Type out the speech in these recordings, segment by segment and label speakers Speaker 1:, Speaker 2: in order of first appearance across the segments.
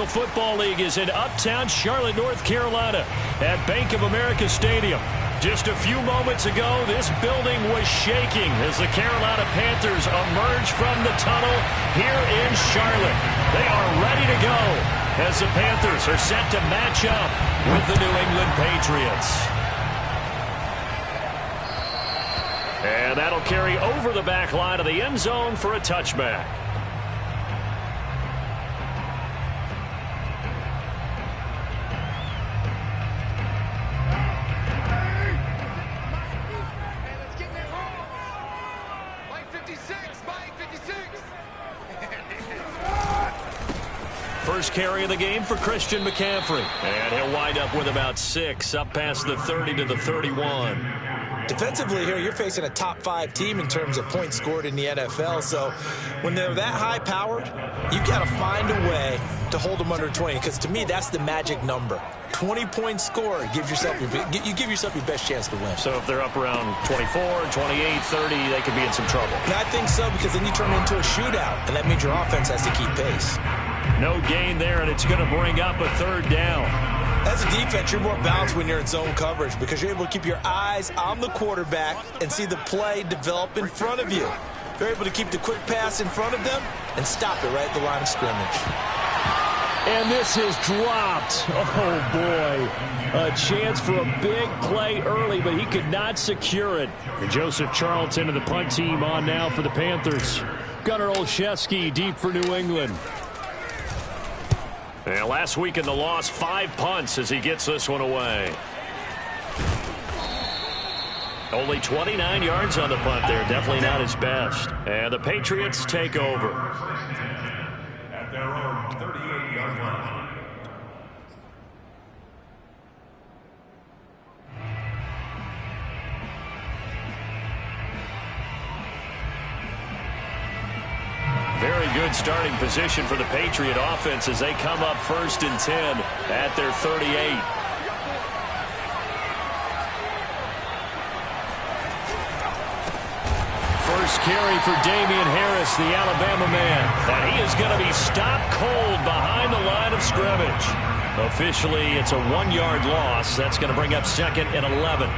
Speaker 1: Football League is in uptown Charlotte, North Carolina at Bank of America Stadium. Just a few moments ago, this building was shaking as the Carolina Panthers emerge from the tunnel here in Charlotte. They are ready to go as the Panthers are set to match up with the New England Patriots. And that'll carry over the back line of the end zone for a touchback. First carry of the game for Christian McCaffrey. And he'll wind up with about 6 up past the 30 to the 31.
Speaker 2: Defensively here, you're facing a top 5 team in terms of points scored in the NFL. So when they're that high-powered, you've got to find a way to hold them under 20. Because to me, that's the magic number. 20 points scored, you give yourself your best chance to win.
Speaker 1: So if they're up around 24, 28, 30, they could be in some trouble.
Speaker 2: And I think so, because then you turn it into a shootout, and that means your offense has to keep pace.
Speaker 1: No gain there, and it's going to bring up a third down.
Speaker 2: As a defense, you're more balanced when you're in zone coverage because you're able to keep your eyes on the quarterback and see the play develop in front of you. You're able to keep the quick pass in front of them and stop it right at the line of scrimmage.
Speaker 1: And this is dropped. Oh, boy. A chance for a big play early, but he could not secure it. And Joseph Charlton and the punt team on now for the Panthers. Gunnar Olszewski deep for New England. And last week in the loss, 5 punts as he gets this one away. Only 29 yards on the punt there. Definitely not his best. And the Patriots take over.
Speaker 3: At their own 38-yard line.
Speaker 1: Very good starting position for the Patriot offense as they come up 1st and 10 at their 38. First carry for Damian Harris, the Alabama man. And he is going to be stopped cold behind the line of scrimmage. Officially, it's a 1-yard loss. That's going to bring up 2nd and 11.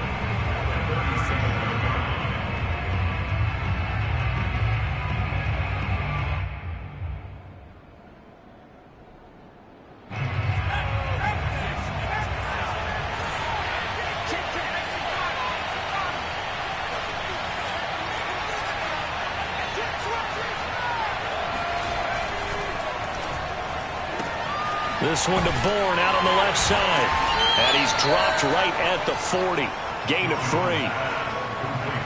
Speaker 1: This one to Bourne out on the left side. And he's dropped right at the 40. Gain of 3.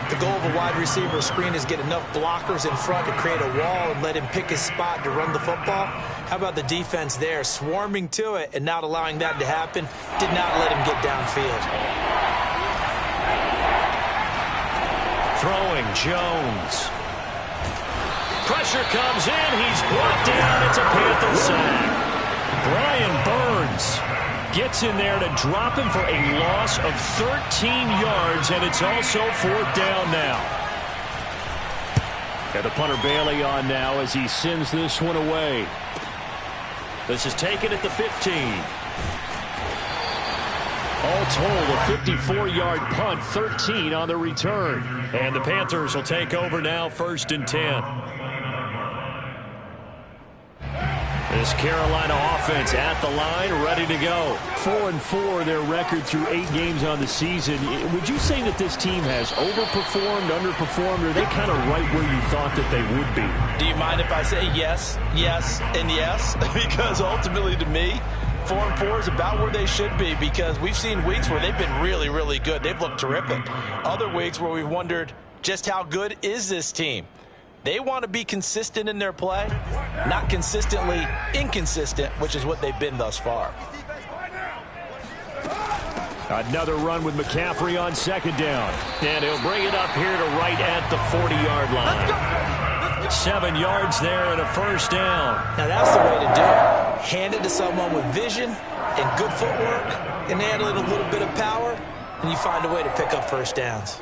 Speaker 2: The goal of a wide receiver screen is get enough blockers in front to create a wall and let him pick his spot to run the football. How about the defense there, swarming to it and not allowing that to happen? Did not let him get downfield.
Speaker 1: Throwing Jones. Pressure comes in. He's brought down. It's a Panther sack. Brian Burns gets in there to drop him for a loss of 13 yards, and it's also 4th down now. And the punter Bailey on now as he sends this one away. This is taken at the 15. All told, a 54-yard punt, 13 on the return. And the Panthers will take over now, 1st and 10. This Carolina offense at the line, ready to go. 4-4 their record through 8 games on the season. Would you say that this team has overperformed, underperformed, or are they kind of right where you thought that they would be?
Speaker 2: Do you mind if I say yes, yes, and yes? Because ultimately to me, 4-4 is about where they should be because we've seen weeks where they've been really, really good. They've looked terrific. Other weeks where we've wondered just how good is this team? They want to be consistent in their play, not consistently inconsistent, which is what they've been thus far.
Speaker 1: Another run with McCaffrey on 2nd down. And he'll bring it up here to right at the 40-yard line. 7 yards there and a 1st down.
Speaker 2: Now that's the way to do it. Hand it to someone with vision and good footwork and handle it a little bit of power, and you find a way to pick up 1st downs.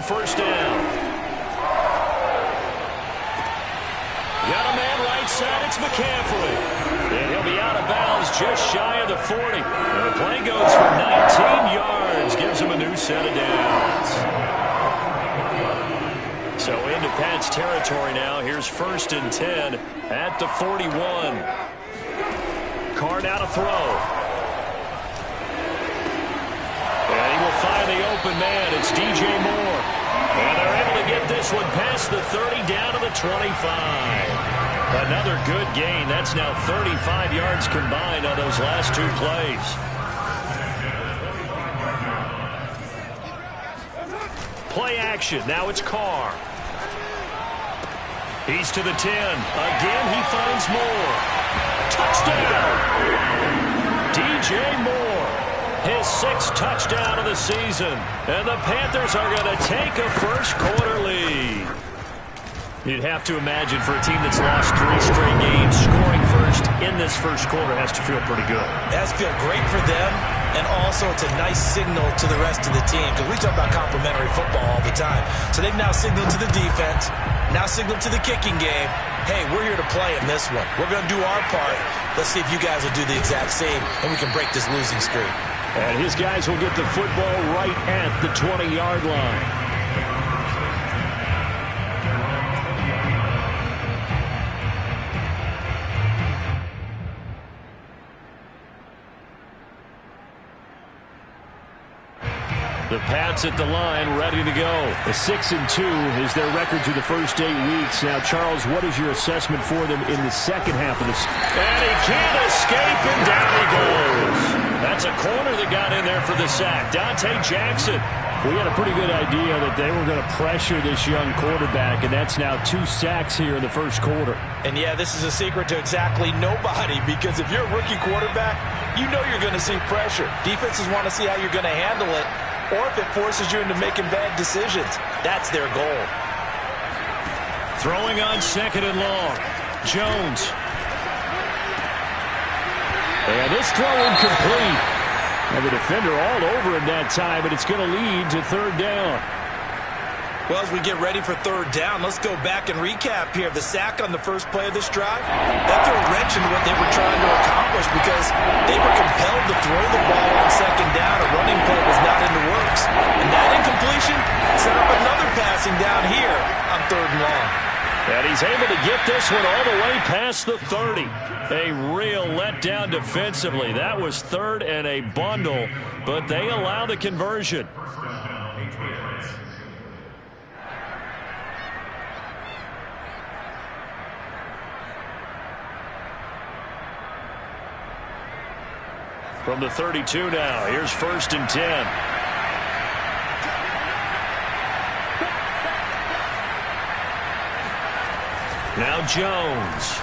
Speaker 1: first down. Got a man right side. It's McCaffrey. And he'll be out of bounds just shy of the 40. And the play goes for 19 yards. Gives him a new set of downs. So into Pat's territory now. Here's 1st and 10 at the 41. Carr now to throw. And he will find the open man. It's DJ Moore. And they're able to get this one past the 30 down to the 25. Another good gain. That's now 35 yards combined on those last 2 plays. Play action. Now it's Carr. He's to the 10. Again, he finds Moore. Touchdown! DJ Moore. His 6th touchdown of the season. And the Panthers are going to take a first-quarter lead. You'd have to imagine for a team that's lost 3 straight games, scoring first in this first quarter has to feel pretty good.
Speaker 2: It has to feel great for them, and also it's a nice signal to the rest of the team, because we talk about complementary football all the time. So they've now signaled to the defense, now signaled to the kicking game, hey, we're here to play in this one. We're going to do our part. Let's see if you guys will do the exact same, and we can break this losing streak.
Speaker 1: And his guys will get the football right at the 20-yard line. The Pats at the line, ready to go.
Speaker 4: A 6-2 is their record through the first 8 weeks. Now, Charles, what is your assessment for them in the second half of this?
Speaker 1: And he can't escape, and down he goes. That's a corner that got in there for the sack. Dante Jackson.
Speaker 4: We had a pretty good idea that they were going to pressure this young quarterback, and that's now 2 sacks here in the first quarter.
Speaker 2: And, yeah, this is a secret to exactly nobody, because if you're a rookie quarterback, you know you're going to see pressure. Defenses want to see how you're going to handle it, or if it forces you into making bad decisions. That's their goal.
Speaker 1: Throwing on 2nd and long. Jones.
Speaker 4: And this throw incomplete. And the defender all over him that time, but it's going to lead to 3rd down.
Speaker 2: Well, as we get ready for 3rd down, let's go back and recap here. The sack on the first play of this drive, that threw a wrench into what they were trying to accomplish, because they were compelled to throw the ball on 2nd down. A running play was not in the works. And that incompletion set up another passing down here on 3rd and long.
Speaker 1: And he's able to get this one all the way past the 30. A real letdown defensively. That was 3rd and a bundle, but they allow the conversion. From the 32 now, here's 1st and 10. Now Jones.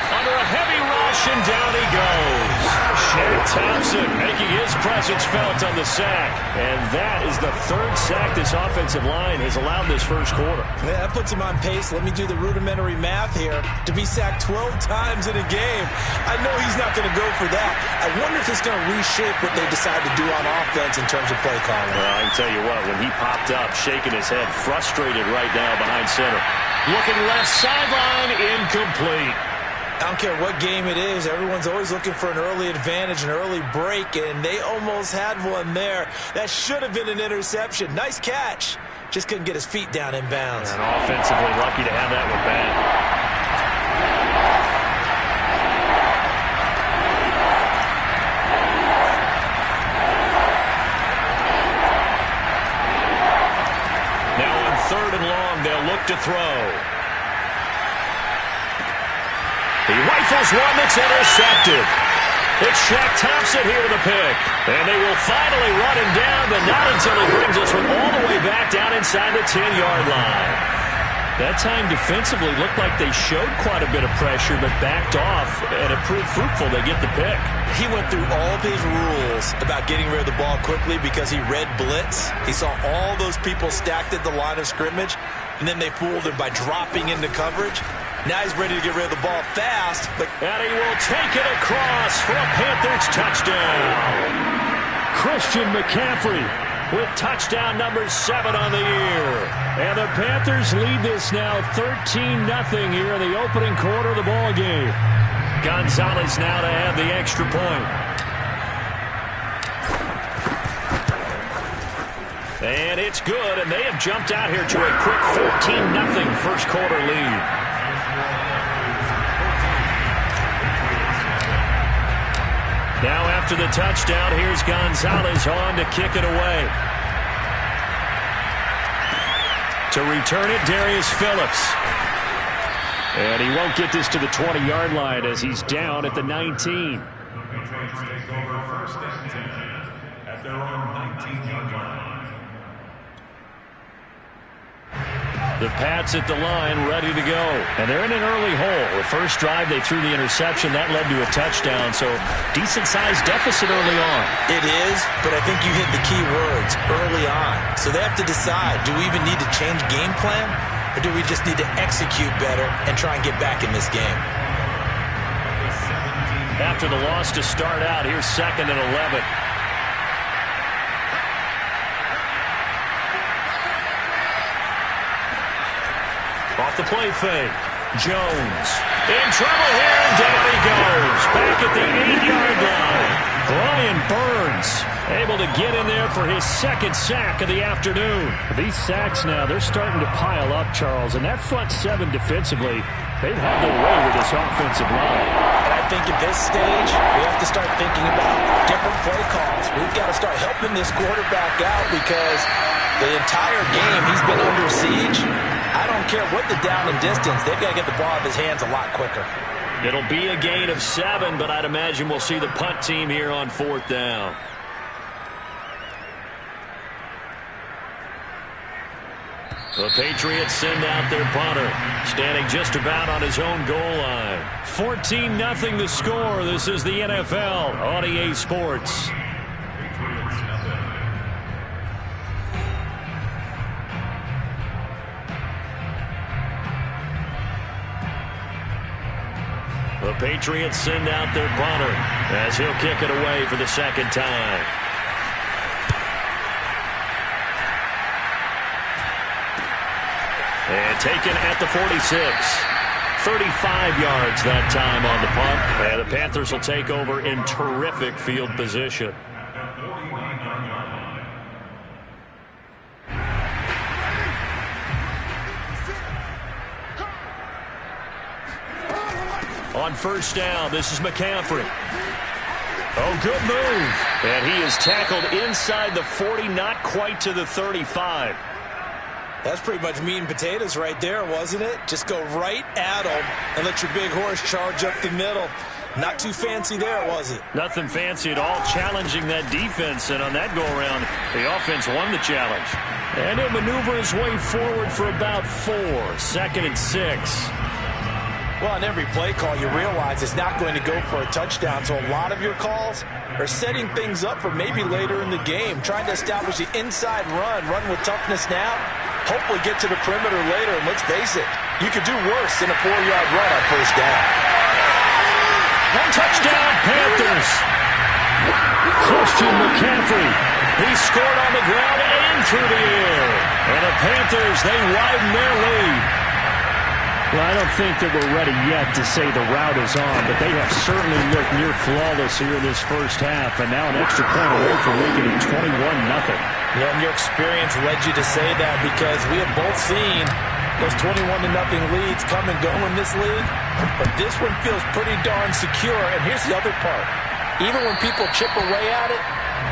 Speaker 1: Under a heavy rush, and down he goes. Shaq Thompson making his presence felt on the sack. And that is the 3rd sack this offensive line has allowed this first quarter.
Speaker 2: Yeah, that puts him on pace. Let me do the rudimentary math here. To be sacked 12 times in a game, I know he's not going to go for that. I wonder if it's going to reshape what they decide to do on offense in terms of play calling.
Speaker 1: Well, I can tell you what, when he popped up, shaking his head, frustrated right now behind center. Looking left sideline, incomplete.
Speaker 2: I don't care what game it is. Everyone's always looking for an early advantage, an early break, and they almost had one there. That should have been an interception. Nice catch. Just couldn't get his feet down in bounds.
Speaker 1: And offensively lucky to have that one back. Now on 3rd and long, they'll look to throw. He rifles one that's intercepted. It's Shaq Thompson here with the pick. And they will finally run him down, but not until he brings this one all the way back down inside the 10-yard line. That time defensively looked like they showed quite a bit of pressure, but backed off, and it proved fruitful. They get the pick.
Speaker 2: He went through all of his rules about getting rid of the ball quickly because he read blitz. He saw all those people stacked at the line of scrimmage, and then they fooled him by dropping into coverage. Now he's ready to get rid of the ball fast.
Speaker 1: And he will take it across for a Panthers touchdown.
Speaker 4: Christian McCaffrey
Speaker 1: with touchdown number 7 on the year. And the Panthers lead this now 13-0 here in the opening quarter of the ball game. Gonzalez now to add the extra point. And it's good, and they have jumped out here to a quick 14-0 first quarter lead. Now after the touchdown, here's Gonzalez on to kick it away. To return it, Darius Phillips. And he won't get this to the 20-yard line as he's down at the 19.
Speaker 3: The Patriots take over first and 10 at their own 19-yard line.
Speaker 1: The Pats at the line, ready to go. And they're in an early hole. The first drive, they threw the interception. That led to a touchdown, so decent-sized deficit early on.
Speaker 2: It is, but I think you hit the key words, early on. So they have to decide, do we even need to change game plan, or do we just need to execute better and try and get back in this game?
Speaker 1: After the loss to start out, here's 2nd and 11. Off the play fake. Jones in trouble here, and down he goes. Back at the 8-yard line. Brian Burns able to get in there for his 2nd sack of the afternoon. These sacks now, they're starting to pile up, Charles. And that front 7 defensively, they've had their way with this offensive line.
Speaker 2: And I think at this stage, we have to start thinking about different play calls. We've got to start helping this quarterback out because the entire game he's been under siege. I don't care what the down and distance. They've got to get the ball out of his hands a lot quicker.
Speaker 1: It'll be a gain of 7, but I'd imagine we'll see the punt team here on 4th down. The Patriots send out their punter, standing just about on his own goal line. 14-0 the score. This is the NFL on EA Sports. The Patriots send out their punter as he'll kick it away for the 2nd time. And taken at the 46. 35 yards that time on the punt. And the Panthers will take over in terrific field position. On 1st down, this is McCaffrey. Oh, good move. And he is tackled inside the 40, not quite to the 35.
Speaker 2: That's pretty much meat and potatoes right there, wasn't it? Just go right at him and let your big horse charge up the middle. Not too fancy there, was it?
Speaker 1: Nothing fancy at all, challenging that defense. And on that go-around, the offense won the challenge. And he'll maneuver his way forward for about 4. 2nd and 6.
Speaker 2: Well, on every play call, you realize it's not going to go for a touchdown. So a lot of your calls are setting things up for maybe later in the game, trying to establish the inside run with toughness now, hopefully get to the perimeter later. And let's face it, you could do worse than a 4-yard run on 1st down.
Speaker 1: One touchdown, Panthers. Christian McCaffrey. He scored on the ground and through the air. And the Panthers, they widen their lead.
Speaker 4: Well, I don't think that we're ready yet to say the route is on, but they have certainly looked near flawless here in this first half, and now an extra point away from making it 21-0.
Speaker 2: Yeah, and your experience led you to say that because we have both seen those 21-0 leads come and go in this league, but this one feels pretty darn secure. And here's the other part. Even when people chip away at it,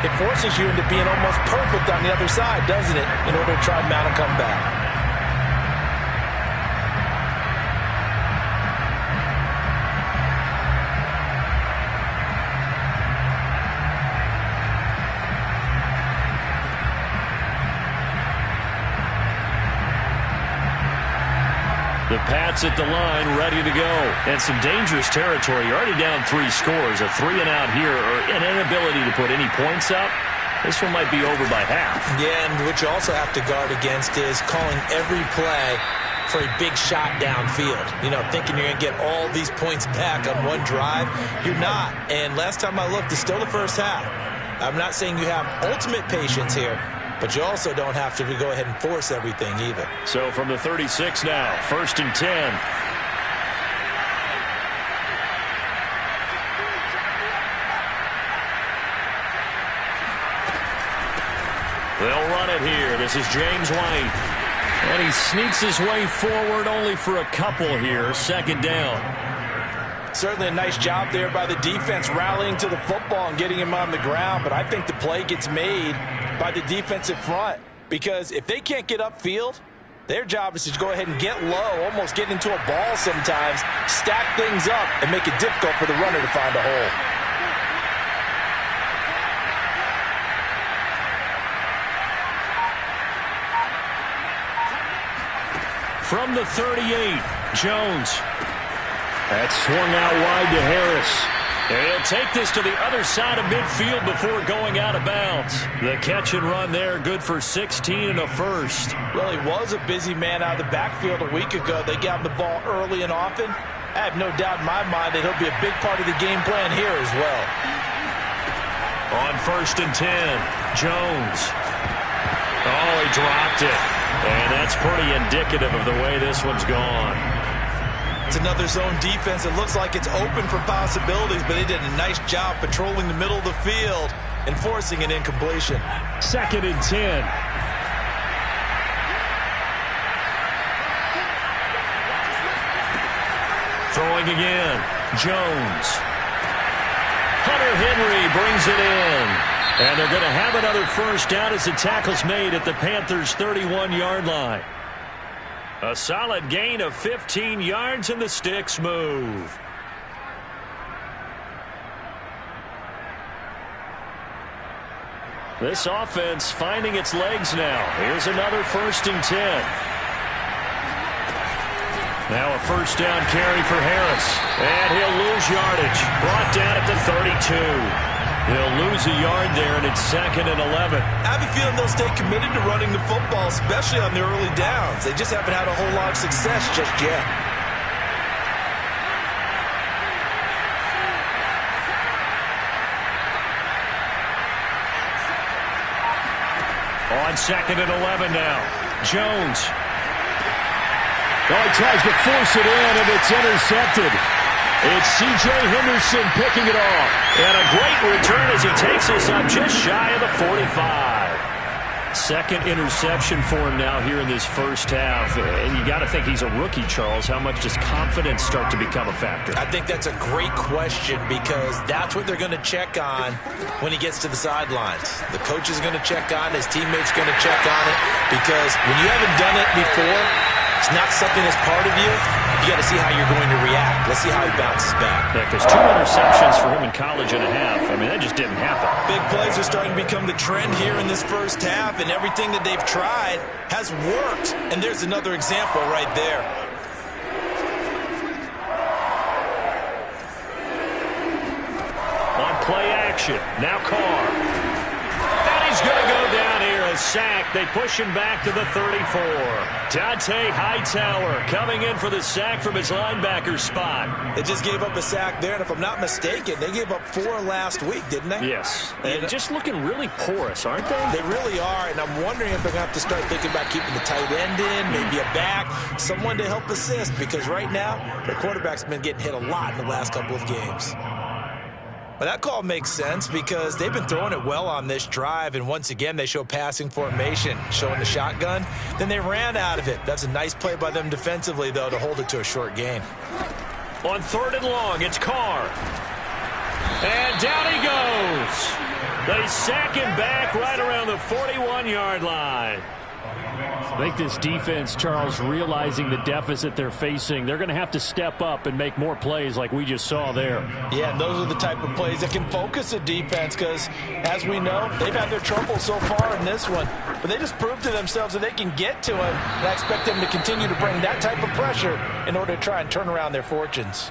Speaker 2: it forces you into being almost perfect on the other side, doesn't it, in order to try and mount a comeback.
Speaker 1: The Pats at the line, ready to go. And some dangerous territory. You're already down 3 scores. A 3-and-out here, or an inability to put any points up. This one might be over by half.
Speaker 2: Yeah, and what you also have to guard against is calling every play for a big shot downfield. You know, thinking you're going to get all these points back on one drive. You're not. And last time I looked, it's still the first half. I'm not saying you have ultimate patience here, but you also don't have to go ahead and force everything either.
Speaker 1: So from the 36 now, 1st and 10. They'll run it here. This is James White. And he sneaks his way forward only for a couple here. 2nd down.
Speaker 2: Certainly a nice job there by the defense rallying to the football and getting him on the ground. But I think the play gets made by the defensive front. Because if they can't get upfield, their job is to go ahead and get low, almost get into a ball sometimes, stack things up, and make it difficult for the runner to find a hole.
Speaker 1: From the 38, Jones. That's swung out wide to Harris. And he'll take this to the other side of midfield before going out of bounds. The catch and run there, good for 16 and a first.
Speaker 2: Well, he was a busy man out of the backfield a week ago. They got him the ball early and often. I have no doubt in my mind that he'll be a big part of the game plan here as well.
Speaker 1: On 1st and 10, Jones. Oh, he dropped it. And that's pretty indicative of the way this one's gone.
Speaker 2: It's another zone defense. It looks like it's open for possibilities, but they did a nice job patrolling the middle of the field and forcing an incompletion.
Speaker 1: 2nd and 10. Throwing again. Jones. Hunter Henry brings it in. And they're going to have another first down as the tackle's made at the Panthers' 31-yard line. A solid gain of 15 yards and the sticks move. This offense finding its legs now. Here's another 1st and 10. Now a first down carry for Harris. And he'll lose yardage. Brought down at the 32. They'll lose a yard there, and it's 2nd and 11.
Speaker 2: I have a feeling they'll stay committed to running the football, especially on the early downs. They just haven't had a whole lot of success just yet.
Speaker 1: On 2nd and 11 now. Jones. Oh, he tries to force it in, and it's intercepted. It's C.J. Henderson picking it off. And a great return as he takes us up just shy of the 45. 2nd interception for him now here in this first half. And you got to think he's a rookie, Charles. How much does confidence start to become a factor?
Speaker 2: I think that's a great question because that's what they're going to check on when he gets to the sidelines. The coach is going to check on it. His teammates are going to check on it because when you haven't done it before, it's not something that's part of you. You got to see how you're going to react. Let's see how he bounces back.
Speaker 1: Yeah, because 2 interceptions for him in college and a half. I mean, that just didn't happen.
Speaker 2: Big plays are starting to become the trend here in this first half, and everything that they've tried has worked. And there's another example right there.
Speaker 1: On play action, now Carr. And he's going to go down here. A sack. They push him back to the 34. Dante Hightower coming in for the sack from his linebacker spot.
Speaker 2: They just gave up a sack there, and if I'm not mistaken, they gave up 4 last week, didn't they?
Speaker 1: Yes. And just looking really porous, aren't they?
Speaker 2: They really are, and I'm wondering if they're going to have to start thinking about keeping the tight end in, maybe a back, someone to help assist, because right now, their quarterback's been getting hit a lot in the last couple of games. But that call makes sense because they've been throwing it well on this drive, and once again, they show passing formation, showing the shotgun. Then they ran out of it. That's a nice play by them defensively, though, to hold it to a short gain.
Speaker 1: On 3rd and long, it's Carr. And down he goes. They sack him back right around the 41-yard line. I think this defense, Charles, realizing the deficit they're facing, they're going to have to step up and make more plays like we just saw there.
Speaker 2: Yeah, and those are the type of plays that can focus a defense because, as we know, they've had their trouble so far in this one. But they just proved to themselves that they can get to him, and I expect them to continue to bring that type of pressure in order to try and turn around their fortunes.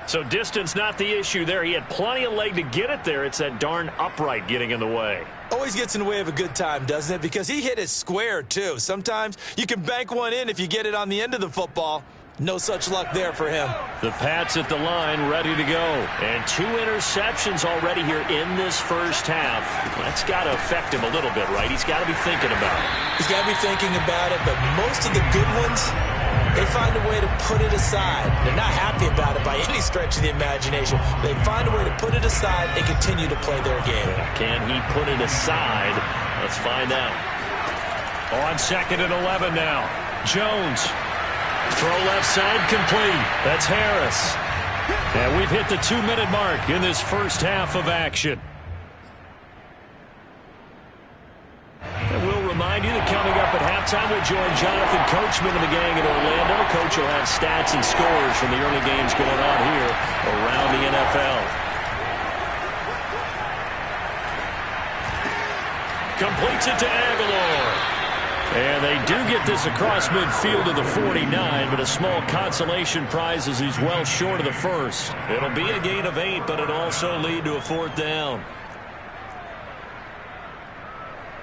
Speaker 1: So distance not the issue there. He had plenty of leg to get it there. It's that darn upright getting in the way.
Speaker 2: Always gets in the way of a good time, doesn't it? Because he hit it square, too. Sometimes you can bank one in if you get it on the end of the football, No such luck there for him.
Speaker 1: The Pats at the line, ready to go. And 2 interceptions already here in this first half. That's got to affect him a little bit, right? He's got to be thinking about it.
Speaker 2: He's got to be thinking about it, but most of the good ones, they find a way to put it aside. They're not happy about it by any stretch of the imagination. They find a way to put it aside and continue to play their game.
Speaker 1: Can he put it aside? Let's find out. On 2nd and 11 now. Jones. Throw left side complete. That's Harris. And we've hit the 2-minute mark in this first half of action. And we'll remind you that coming up at halftime, we'll join Jonathan Coachman and the gang in Orlando. Coach will have stats and scores from the early games going on here around the NFL. Completes it to Aguilar. And they do get this across midfield to the 49, but a small consolation prize as he's well short of the first. It'll be a gain of 8, but it'll also lead to a 4th down.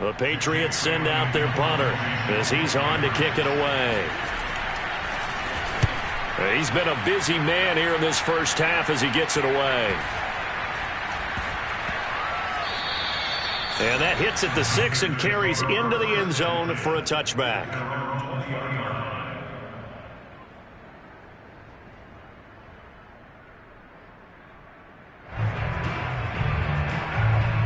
Speaker 1: The Patriots send out their punter as he's on to kick it away. He's been a busy man here in this first half as he gets it away. And that hits at the 6 and carries into the end zone for a touchback.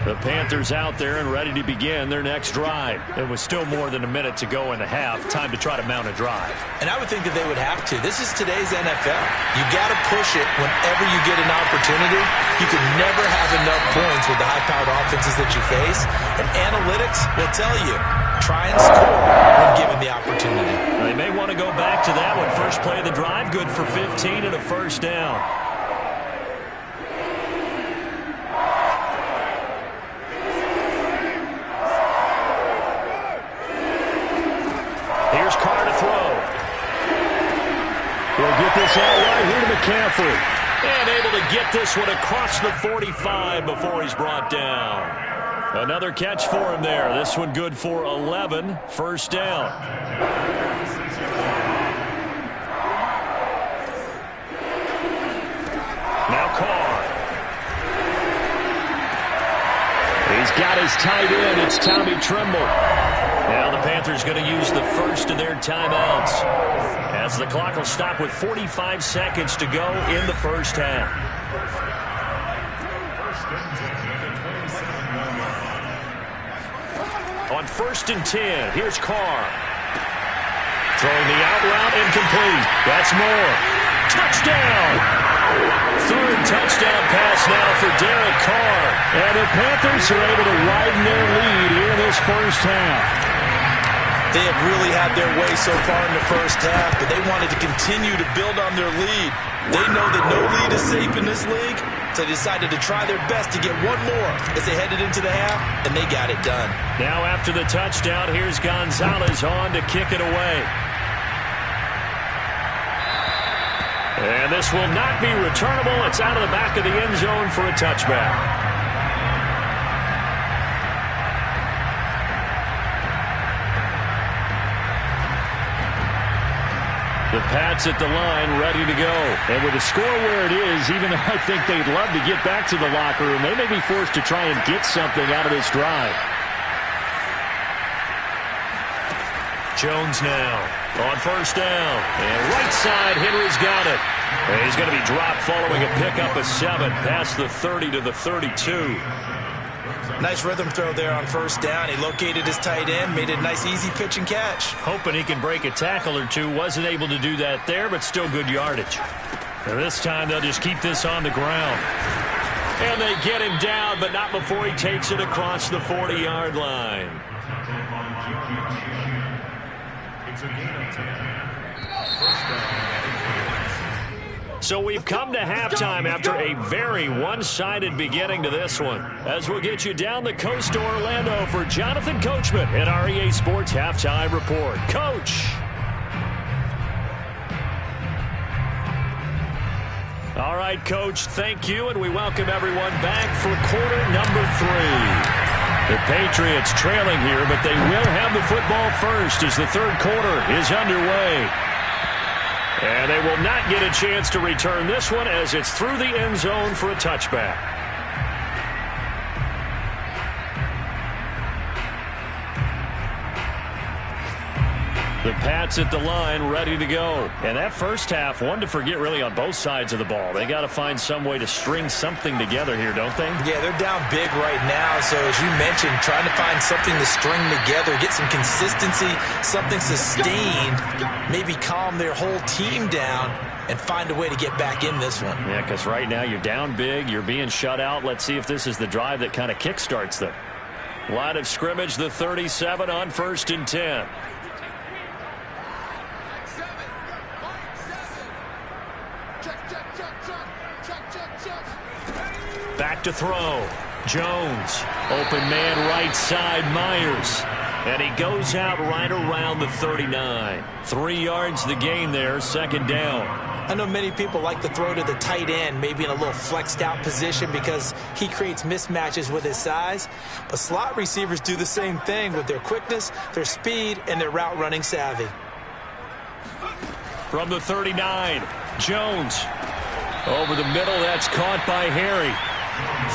Speaker 1: The Panthers out there and ready to begin their next drive. It was still more than a minute to go in the half. Time to try to mount a drive.
Speaker 2: And I would think that they would have to. This is today's NFL. You got to push it whenever you get an opportunity. You can never have enough points with the high-powered offenses that you face. And analytics will tell you, try and score when given the opportunity.
Speaker 1: They may want to go back to that one. First play of the drive, good for 15 and a first down. Here's Carr to throw. He'll get this out right here to McCaffrey. And able to get this one across the 45 before he's brought down. Another catch for him there. This one good for 11. First down. Now Carr. He's got his tight end. It's Tommy Tremble. Now the Panthers going to use the first of their timeouts as the clock will stop with 45 seconds to go in the first half. On 1st and 10, here's Carr. Throwing the out route incomplete. That's Moore. Touchdown! 3rd touchdown pass now for Derek Carr. And the Panthers are able to widen their lead here in this first half.
Speaker 2: They have really had their way so far in the first half, but they wanted to continue to build on their lead. They know that no lead is safe in this league, so they decided to try their best to get one more as they headed into the half, and they got it done.
Speaker 1: Now after the touchdown, here's Gonzalez on to kick it away. And this will not be returnable. It's out of the back of the end zone for a touchback. The Pats at the line, ready to go. And with the score where it is, even though I think they'd love to get back to the locker room, they may be forced to try and get something out of this drive. Jones now on 1st down. And right side, Henry's got it. And he's going to be dropped following a pickup of 7 past the 30 to the 32.
Speaker 2: Nice rhythm throw there on 1st down. He located his tight end, made it a nice easy pitch and catch.
Speaker 1: Hoping he can break a tackle or two. Wasn't able to do that there, but still good yardage. And this time they'll just keep this on the ground. And they get him down, but not before he takes it across the 40-yard line. It's a gain of 10. First down. So we've come to halftime after a very one-sided beginning to this one. As we'll get you down the coast to Orlando for Jonathan Coachman at our EA Sports Halftime Report. Coach. All right, Coach, thank you, and we welcome everyone back for quarter number 3. The Patriots trailing here, but they will have the football first as the third quarter is underway. And they will not get a chance to return this one as it's through the end zone for a touchback. The Pats at the line, ready to go. And that first half, one to forget really on both sides of the ball. They got to find some way to string something together here, don't they?
Speaker 2: Yeah, they're down big right now. So as you mentioned, trying to find something to string together, get some consistency, something sustained, maybe calm their whole team down and find a way to get back in this one.
Speaker 1: Yeah, because right now you're down big, you're being shut out. Let's see if this is the drive that kind of kickstarts them. Line of scrimmage, the 37 on 1st and 10. Back to throw. Jones. Open man right side, Myers. And he goes out right around the 39. 3 yards the gain there, 2nd down.
Speaker 2: I know many people like to throw to the tight end, maybe in a little flexed out position because he creates mismatches with his size. But slot receivers do the same thing with their quickness, their speed, and their route running savvy.
Speaker 1: From the 39, Jones. Over the middle, that's caught by Harry.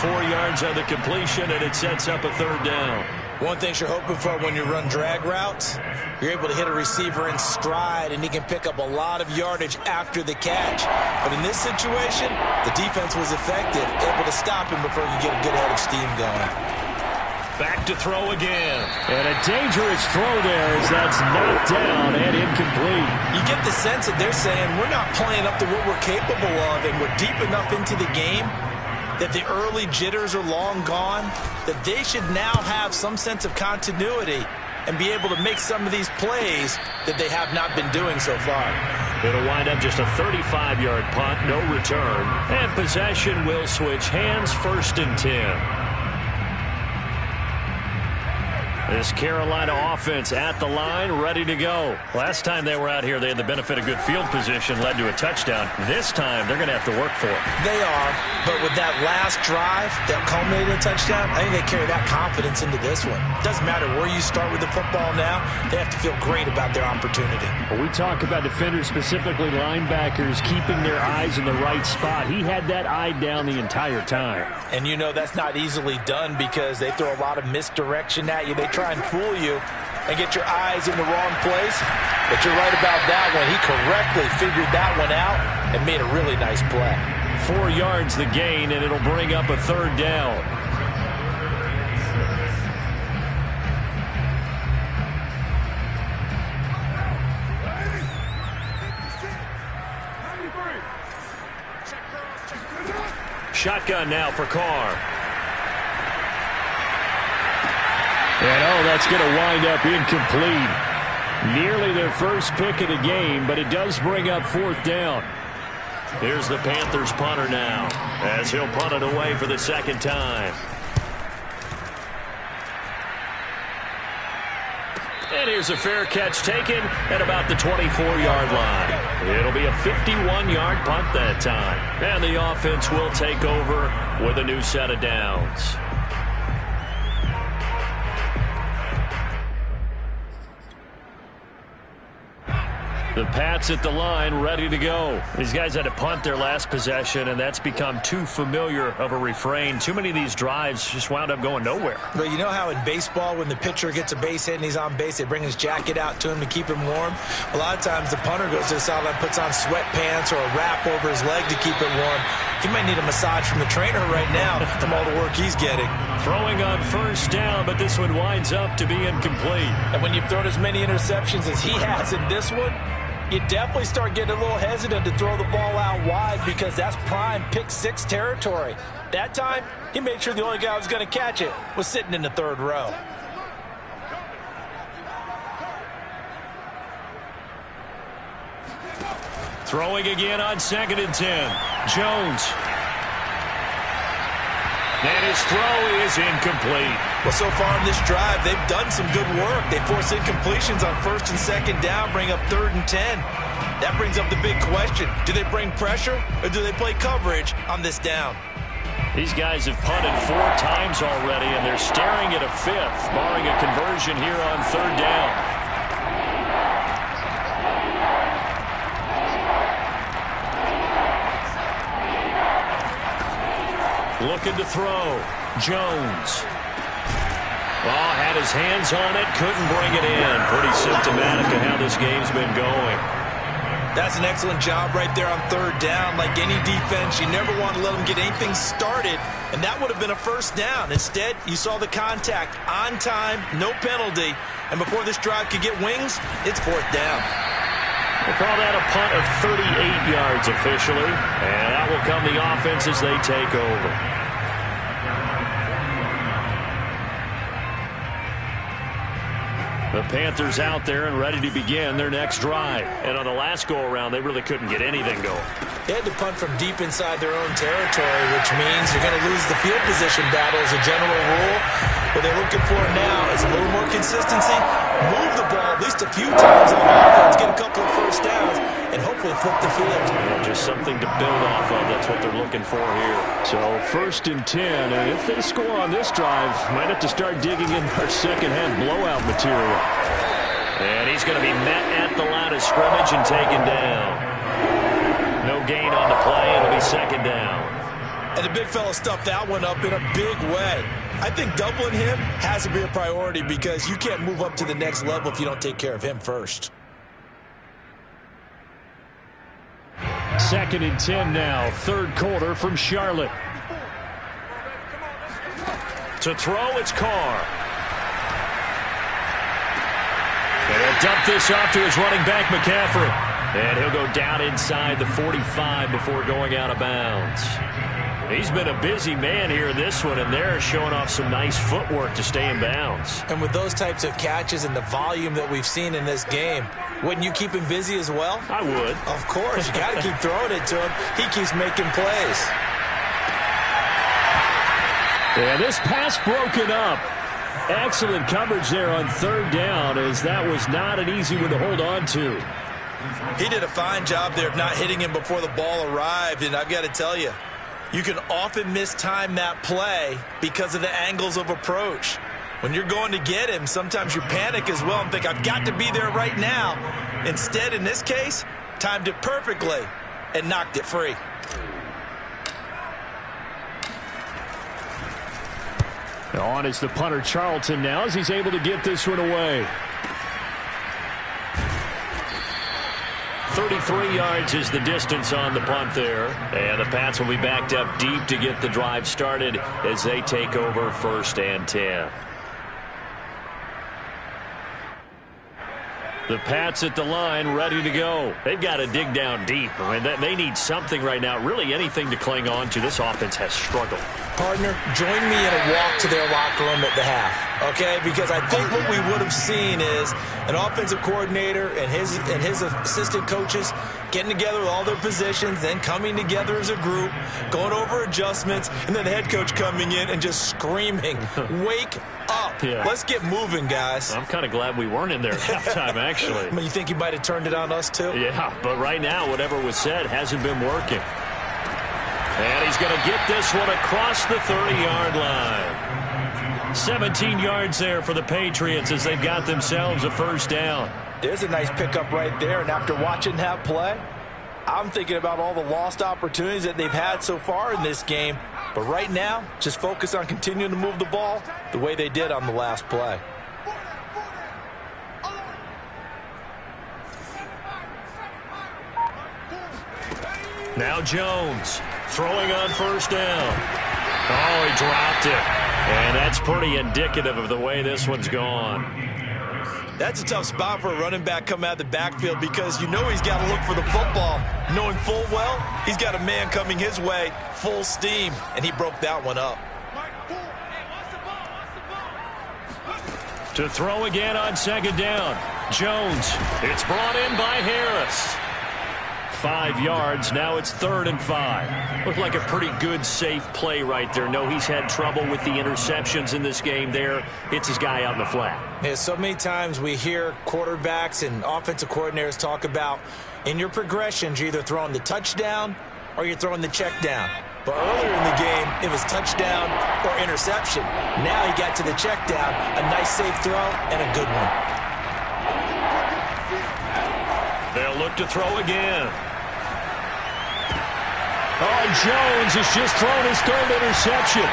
Speaker 1: 4 yards on the completion, and it sets up a 3rd down.
Speaker 2: One thing you're hoping for when you run drag routes, you're able to hit a receiver in stride, and he can pick up a lot of yardage after the catch. But in this situation, the defense was effective, able to stop him before he could get a good head of steam going.
Speaker 1: Back to throw again.
Speaker 4: And a dangerous throw there as that's knocked down and incomplete.
Speaker 2: You get the sense that they're saying we're not playing up to what we're capable of, and we're deep enough into the game that the early jitters are long gone, that they should now have some sense of continuity and be able to make some of these plays that they have not been doing so far.
Speaker 1: It'll wind up just a 35-yard punt, no return. And possession will switch hands, 1st and 10. This Carolina offense at the line, ready to go. Last time they were out here, they had the benefit of good field position, led to a touchdown. This time, they're going to have to work for it.
Speaker 2: They are, but with that last drive that culminated in a touchdown, I think they carry that confidence into this one. Doesn't matter where you start with the football now, they have to feel great about their opportunity.
Speaker 4: Well, we talk about defenders, specifically linebackers, keeping their eyes in the right spot. He had that eye down the entire time.
Speaker 2: And you know that's not easily done because they throw a lot of misdirection at you. They try and fool you and get your eyes in the wrong place. But you're right about that one. He correctly figured that one out and made a really nice play.
Speaker 1: 4 yards the gain, and it'll bring up a 3rd down. Shotgun now for Carr.
Speaker 4: And that's going to wind up incomplete. Nearly their first pick of the game, but it does bring up 4th down.
Speaker 1: Here's the Panthers punter now, as he'll punt it away for the 2nd time. And here's a fair catch taken at about the 24-yard line. It'll be a 51-yard punt that time. And the offense will take over with a new set of downs. The Pats at the line, ready to go. These guys had to punt their last possession, and that's become too familiar of a refrain. Too many of these drives just wound up going nowhere.
Speaker 2: But you know how in baseball, when the pitcher gets a base hit and he's on base, they bring his jacket out to him to keep him warm? A lot of times the punter goes to the sideline, puts on sweatpants or a wrap over his leg to keep it warm. He might need a massage from the trainer right now from all the work he's getting.
Speaker 1: Throwing on 1st down, but this one winds up to be incomplete.
Speaker 2: And when you've thrown as many interceptions as he has in this one, you definitely start getting a little hesitant to throw the ball out wide because that's prime pick-6 territory. That time, he made sure the only guy who was going to catch it was sitting in the 3rd row.
Speaker 1: Throwing again on 2nd and 10. Jones. And his throw is incomplete.
Speaker 2: Well, so far in this drive, they've done some good work. They force incompletions on 1st and 2nd down, bring up 3rd and 10. That brings up the big question. Do they bring pressure or do they play coverage on this down?
Speaker 1: These guys have punted 4 times already, and they're staring at a 5th, barring a conversion here on 3rd down. looking to throw. Jones. Oh, had his hands on it, couldn't bring it in. Pretty symptomatic of how this game's been going.
Speaker 2: That's an excellent job right there on third down. Like any defense, you never want to let them get anything started, and that would have been a first down. Instead, you saw the contact on time, no penalty, and before this drive could get wings, it's fourth down.
Speaker 1: We'll call that a punt of 38 yards officially, and that will come the offense as they take over. The Panthers out there and ready to begin their next drive. And on the last go-around, they really couldn't get anything going.
Speaker 2: They had to punt from deep inside their own territory, which means you're going to lose the field position battle as a general rule. What they're looking for now is a little more consistency, move the ball at least a few times on offense, get a couple of first downs, and hopefully flip the field.
Speaker 1: Well, just something to build off of. That's what they're looking for here.
Speaker 4: So 1st and 10, and if they score on this drive, might have to start digging in our second-half blowout material.
Speaker 1: And he's going to be met at the line of scrimmage and taken down. No gain on the play. It'll be second down.
Speaker 2: And the big fella stuffed that one up in a big way. I think doubling him has to be a priority because you can't move up to the next level if you don't take care of him first.
Speaker 4: 2nd and 10 now, 3rd quarter from Charlotte.
Speaker 1: To throw, it's Carr. And he'll dump this off to his running back, McCaffrey. And he'll go down inside the 45 before going out of bounds. He's been a busy man here in this one, and they're showing off some nice footwork to stay in bounds.
Speaker 2: And with those types of catches and the volume that we've seen in this game, wouldn't you keep him busy as well?
Speaker 1: I would.
Speaker 2: Of course. You got to keep throwing it to him. He keeps making plays.
Speaker 4: And this pass broken up. Excellent coverage there on 3rd down, as that was not an easy one to hold on to.
Speaker 2: He did a fine job there of not hitting him before the ball arrived, and I've got to tell you, you can often mistime that play because of the angles of approach. When you're going to get him, sometimes you panic as well and think, I've got to be there right now. Instead, in this case, timed it perfectly and knocked it free.
Speaker 4: On is the punter, Charlton, now, as he's able to get this one away.
Speaker 1: 33 yards is the distance on the punt there. And the Pats will be backed up deep to get the drive started as they take over 1st and 10. The Pats at the line, ready to go. They've got to dig down deep. I mean, they need something right now, really anything to cling on to. This offense has struggled.
Speaker 2: Partner, join me in a walk to their locker room at the half, okay? Because I think what we would have seen is an offensive coordinator and his assistant coaches getting together with all their positions, then coming together as a group, going over adjustments, and then the head coach coming in and just screaming, wake up.
Speaker 1: Yeah.
Speaker 2: Let's get moving, guys.
Speaker 1: I'm kind of glad we weren't in there at halftime, actually.
Speaker 2: I mean, you think he might have turned it on us, too?
Speaker 1: Yeah, but right now, whatever was said hasn't been working. And he's going to get this one across the 30-yard line. 17 yards there for the Patriots as they've got themselves a first down.
Speaker 2: There's a nice pickup right there, and after watching that play, I'm thinking about all the lost opportunities that they've had so far in this game. But right now, just focus on continuing to move the ball the way they did on the last play.
Speaker 1: Now Jones throwing on first down. Oh, he dropped it. And that's pretty indicative of the way this one's gone.
Speaker 2: That's a tough spot for a running back coming out of the backfield because you know he's got to look for the football, knowing full well he's got a man coming his way full steam, and he broke that one up.
Speaker 1: To throw again on second down. Jones. It's brought in by Harris. 5 yards. Now it's 3rd and 5. Looked like a pretty good, safe play right there. No, he's had trouble with the interceptions in this game there. Hits his guy out in the flat.
Speaker 2: Yeah, so many times we hear quarterbacks and offensive coordinators talk about in your progressions, you're either throwing the touchdown or you're throwing the check down. But earlier in the game, it was touchdown or interception. Now he got to the check down, a nice safe throw and a good one.
Speaker 1: They'll look to throw again. Oh, and Jones has just thrown his third interception.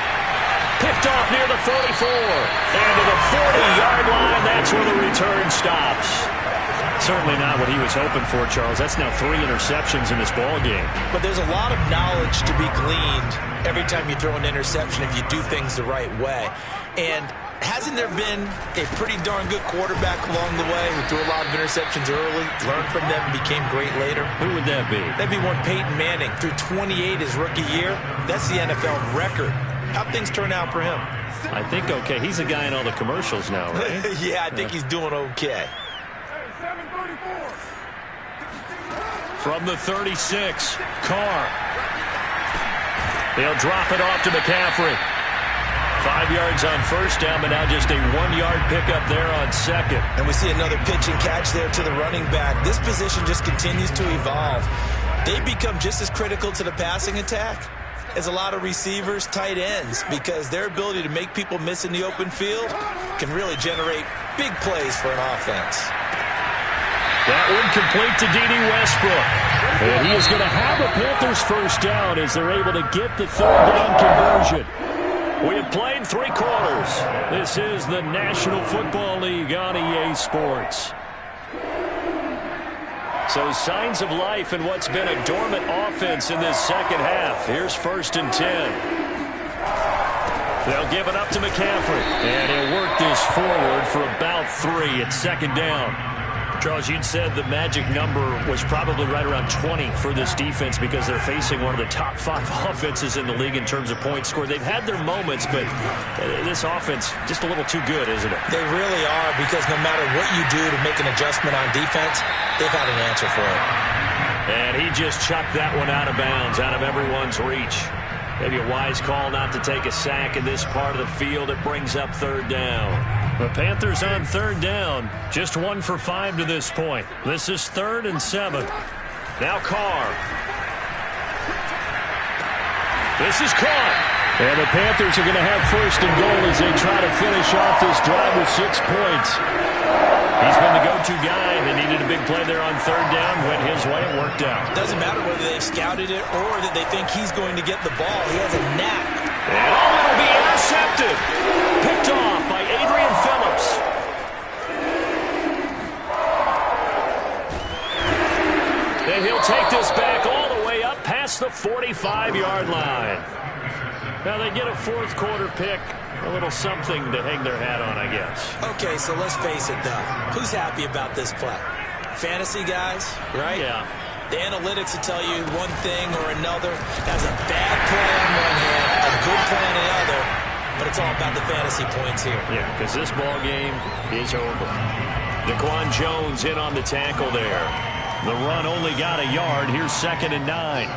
Speaker 1: Picked off near the 44. And to the 40-yard line, that's where the return stops. Certainly not what he was hoping for, Charles. That's now 3 interceptions in this ball game.
Speaker 2: But there's a lot of knowledge to be gleaned every time you throw an interception if you do things the right way. And hasn't there been a pretty darn good quarterback along the way who threw a lot of interceptions early, learned from them, and became great later?
Speaker 1: Who would that be?
Speaker 2: That'd be one Peyton Manning. Threw 28 his rookie year. That's the NFL record. How'd things turn out for him?
Speaker 1: I think okay. He's a guy in all the commercials now, right?
Speaker 2: Yeah, I think he's doing okay.
Speaker 1: From the 36, Carr. They'll drop it off to McCaffrey. 5 yards on first down, but now just a 1-yard pickup there on second.
Speaker 2: And we see another pitch and catch there to the running back. This position just continues to evolve. They become just as critical to the passing attack as a lot of receivers, tight ends, because their ability to make people miss in the open field can really generate big plays for an offense.
Speaker 1: That one complete to D.D. Westbrook. And he is going to have a Panthers first down as they're able to get the third down conversion. We have played 3 quarters. This is the National Football League on EA Sports. So signs of life in what's been a dormant offense in this second half. Here's 1st and 10. They'll give it up to McCaffrey. And he'll work this forward for about 3 at 2nd down. Charles, you'd said the magic number was probably right around 20 for this defense because they're facing one of the top 5 offenses in the league in terms of points scored. They've had their moments, but this offense just a little too good, isn't it?
Speaker 2: They really are, because no matter what you do to make an adjustment on defense, they've got an answer for it.
Speaker 1: And he just chucked that one out of bounds, out of everyone's reach. Maybe a wise call not to take a sack in this part of the field. It brings up 3rd down. The Panthers on 3rd down, just 1 for 5 to this point. This is 3rd and 7. Now Carr. This is caught. And the Panthers are going to have 1st and goal as they try to finish off this drive with 6 points. He's been the go-to guy. They needed a big play there on 3rd down. Went his way. It worked out.
Speaker 2: Doesn't matter whether they scouted it or that they think he's going to get the ball. He has a knack.
Speaker 1: And it'll be intercepted. Picked off by Adrian Phillips. And he'll take this back all the way up past the 45-yard line. Now they get a 4th quarter pick. A little something to hang their hat on, I guess.
Speaker 2: Okay, so let's face it, though. Who's happy about this play? Fantasy guys, right?
Speaker 1: Yeah.
Speaker 2: The analytics will tell you one thing or another. That's a bad play on one hand, a good play on the other, but it's all about the fantasy points here.
Speaker 1: Yeah, because this ball game is over. Daquan Jones in on the tackle there. The run only got a yard. Here's 2nd and 9.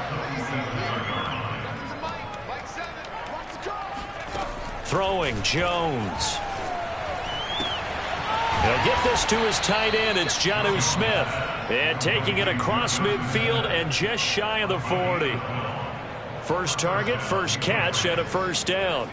Speaker 1: Throwing Jones. He'll get this to his tight end. It's Jonnu Smith. And taking it across midfield and just shy of the 40. First target, first catch at a 1st down.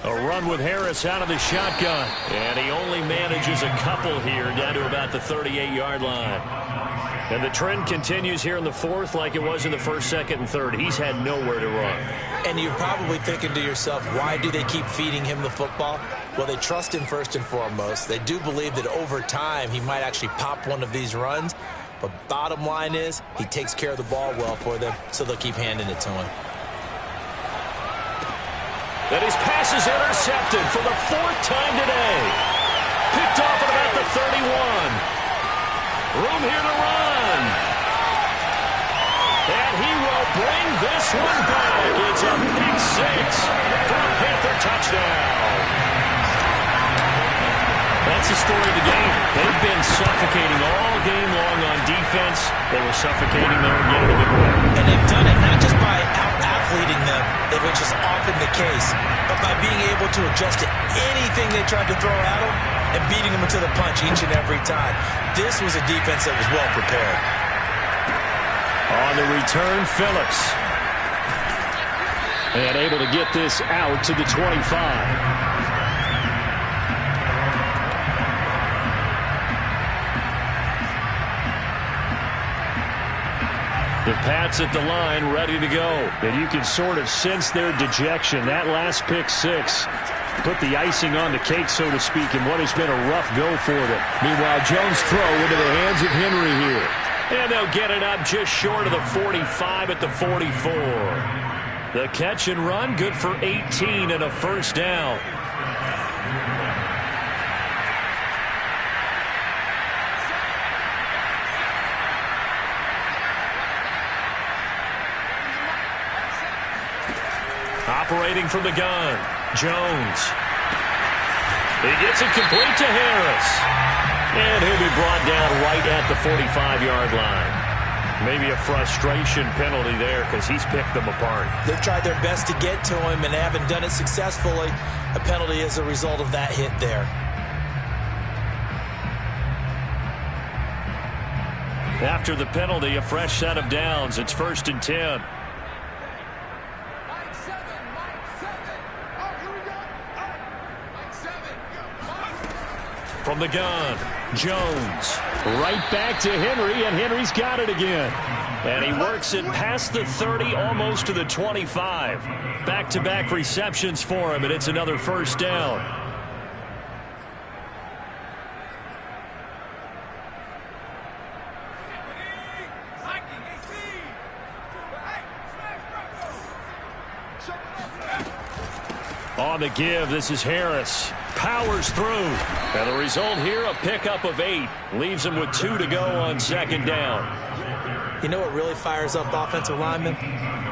Speaker 1: A run with Harris out of the shotgun. And he only manages a couple here down to about the 38-yard line. And the trend continues here in the 4th like it was in the 1st, 2nd, and 3rd. He's had nowhere to run.
Speaker 2: And you're probably thinking to yourself, why do they keep feeding him the football? Well, they trust him first and foremost. They do believe that over time he might actually pop one of these runs. But bottom line is he takes care of the ball well for them, so they'll keep handing it to him.
Speaker 1: And his pass is intercepted for the 4th time today. Picked off at about the 31. Room here to run. And he will bring this one back. It's a pick 6 for a Panther touchdown. That's the story of the game. They've been suffocating all game long on defense. They were suffocating there again in a big way.
Speaker 2: And they've done it not just by out-athleting them, which is often the case, but by being able to adjust to anything they tried to throw at them and beating them into the punch each and every time. This was a defense that was well prepared.
Speaker 1: On the return, Phillips. And able to get this out to the 25. The Pats at the line, ready to go.
Speaker 4: And you can sort of sense their dejection. That last pick six put the icing on the cake, so to speak, in what has been a rough go for them.
Speaker 1: Meanwhile, Jones' throw into the hands of Henry here. And they'll get it up just short of the 45 at the 44. The catch and run, good for 18 and a first down. Operating from the gun, Jones. He gets it complete to Harris. And he'll be brought down right at the 45-yard line. Maybe a frustration penalty there because he's picked them apart.
Speaker 2: They've tried their best to get to him and haven't done it successfully. A penalty as a result of that hit there.
Speaker 1: After the penalty, a fresh set of downs. It's 1st and 10. From the gun, Jones. Right back to Henry, and Henry's got it again. And he works it past the 30, almost to the 25. Back-to-back receptions for him, and it's another first down. On the give, this is Harris. Powers through. And the result here, a pickup of 8. Leaves him with 2 to go on 2nd down.
Speaker 2: You know what really fires up offensive linemen?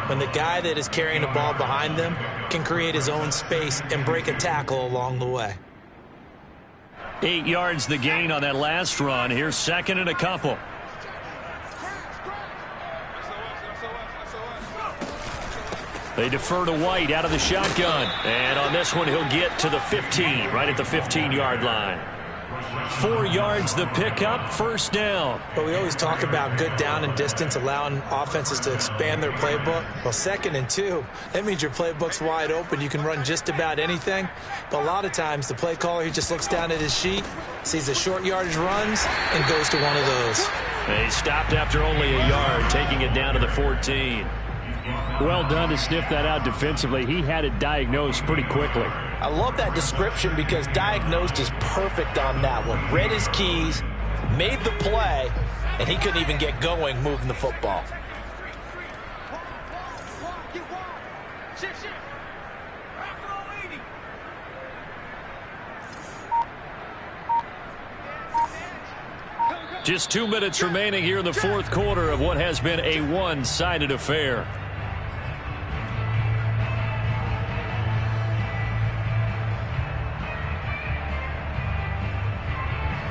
Speaker 2: When the guy that is carrying the ball behind them can create his own space and break a tackle along the way.
Speaker 1: 8 yards the gain on that last run. Here's 2nd and a couple. They defer to White out of the shotgun. And on this one, he'll get to the 15, right at the 15-yard line. 4 yards the pickup, first down.
Speaker 2: But we always talk about good down and distance, allowing offenses to expand their playbook. Well, 2nd and 2, that means your playbook's wide open. You can run just about anything. But a lot of times, the play caller, he just looks down at his sheet, sees the short yardage runs, and goes to one of those.
Speaker 1: They stopped after only a yard, taking it down to the 14.
Speaker 4: Well done to sniff that out defensively. He had it diagnosed pretty quickly.
Speaker 2: I love that description because diagnosed is perfect on that one. Read his keys, made the play, and he couldn't even get going moving the football.
Speaker 1: Just 2 minutes remaining here in the 4th quarter of what has been a one-sided affair.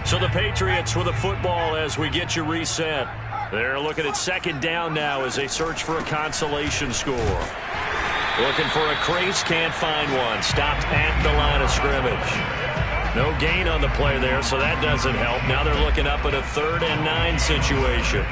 Speaker 1: So the Patriots with the football as we get you reset. They're looking at 2nd down now as they search for a consolation score. Looking for a crease, can't find one. Stopped at the line of scrimmage. No gain on the play there, so that doesn't help. Now they're looking up at a 3rd and 9 situation.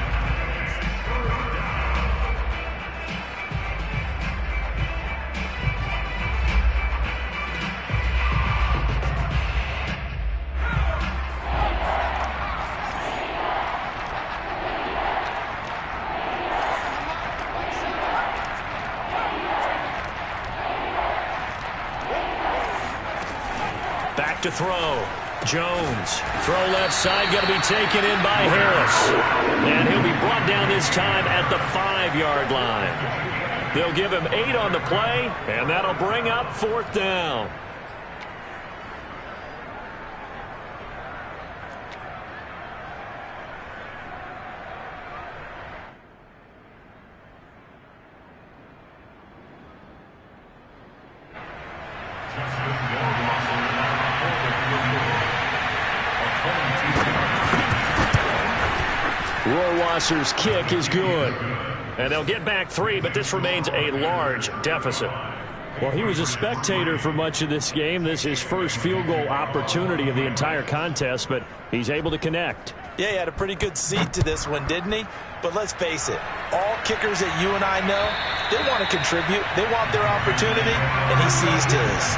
Speaker 1: Back to throw. Jones. Throw left side, going to be taken in by Harris. And he'll be brought down this time at the 5-yard line. They'll give him 8 on the play, and that'll bring up 4th down. Rohrwasser's kick is good. And they'll get back 3, but this remains a large deficit.
Speaker 4: Well, he was a spectator for much of this game. This is his first field goal opportunity of the entire contest, but he's able to connect.
Speaker 2: Yeah, he had a pretty good seat to this one, didn't he? But let's face it, all kickers that you and I know, they want to contribute. They want their opportunity, and he seized his.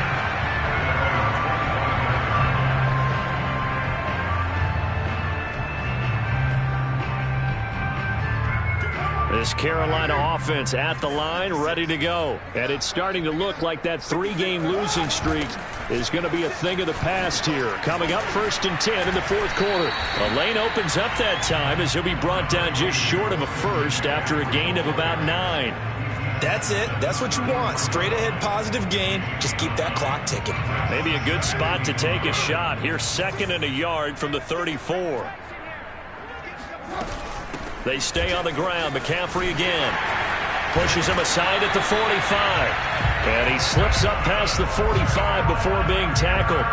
Speaker 1: This Carolina offense at the line, ready to go. And it's starting to look like that 3-game losing streak is going to be a thing of the past here. Coming up 1st and 10 in the 4th quarter. The lane opens up that time as he'll be brought down just short of a first after a gain of about 9.
Speaker 2: That's it. That's what you want. Straight ahead positive gain. Just keep that clock ticking.
Speaker 1: Maybe a good spot to take a shot. Here's 2nd and a yard from the 34. They stay on the ground. McCaffrey again. Pushes him aside at the 45. And he slips up past the 45 before being tackled.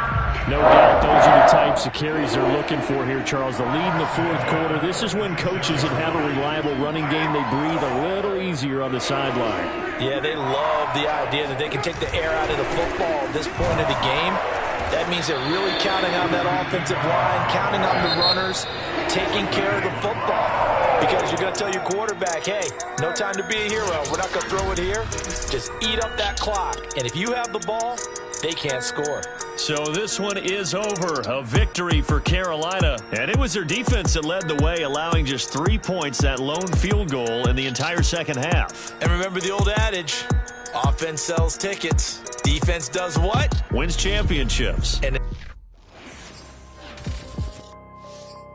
Speaker 4: No doubt those are the types of carries they're looking for here, Charles. The lead in the 4th quarter. This is when coaches that have a reliable running game, they breathe a little easier on the sideline.
Speaker 2: Yeah, they love the idea that they can take the air out of the football at this point of the game. That means they're really counting on that offensive line, counting on the runners, taking care of the football. Because you're going to tell your quarterback, hey, no time to be a hero. We're not going to throw it here. Just eat up that clock. And if you have the ball, they can't score.
Speaker 1: So this one is over. A victory for Carolina. And it was their defense that led the way, allowing just 3 points, that lone field goal in the entire second half.
Speaker 2: And remember the old adage, offense sells tickets. Defense does what?
Speaker 1: Wins championships.
Speaker 2: And